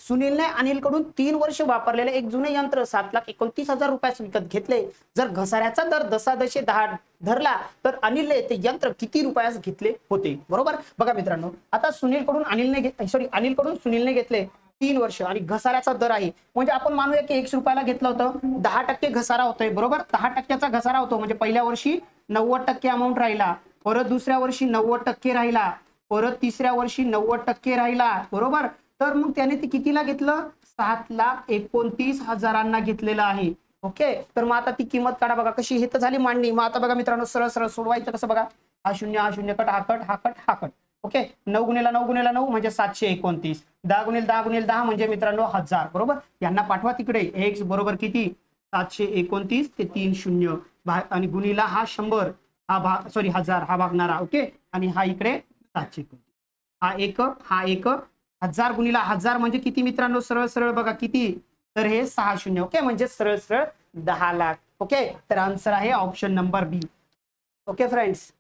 सुनीलने अनिलकडून 3 वर्ष वापरलेले एक जुने यंत्र 7,29,000 रुपयास विकत घेतले. जर घसाऱ्याचा दर दशादशे 10 धरला तर अनिलने ते यंत्र किती रुपयास घेतले होते. बरोबर. बघा मित्रांनो, आता अनिलकडून सुनीलने घेतले 3 वर्ष आणि घसाऱ्याचा दर आहे म्हणजे आपण मानूया की 100 रुपयाला घेतलं होतं, 10% घसारा होतोय. बरोबर. 10%चा घसारा होतो म्हणजे पहिल्या वर्षी 90% अमाऊंट राहिला, परत दुसऱ्या वर्षी 90% राहिला, परत तिसऱ्या वर्षी 90% राहिला. बरोबर. तर मग त्याने ते कितीला घेतलं, 7,29,000 घेतलेलं आहे. ओके. तर मग आता ती किंमत काढा. बघा कशी, हे तर झाली मांडणी. मग आता बघा मित्रांनो, सरळ सरळ सोडवायचं कसं बघा. हा शून्य कट, हा कट, हा कट, हा कट. ओके. 9 गुणिला 9 गुणिला 9 म्हणजे 729. 10 गुणिले 10 गुणिले 10 म्हणजे मित्रांनो 1000. बरोबर. यांना पाठवा तिकडे. x बरोबर किती, 729 ते 3 शून्य आणि गुणिला हा 100, हा भाग सॉरी 1000 हा भागणारा. ओके. आणि हा इकडे 729. हा एक 1000 गुणिला 1000 म्हणजे किती मित्रांनो, सरळ सरळ बघा किती, तर हे 6 शून्य. ओके. म्हणजे सरळ सरळ 10 लाख. ओके. तर आन्सर आहे option number B. Okay friends.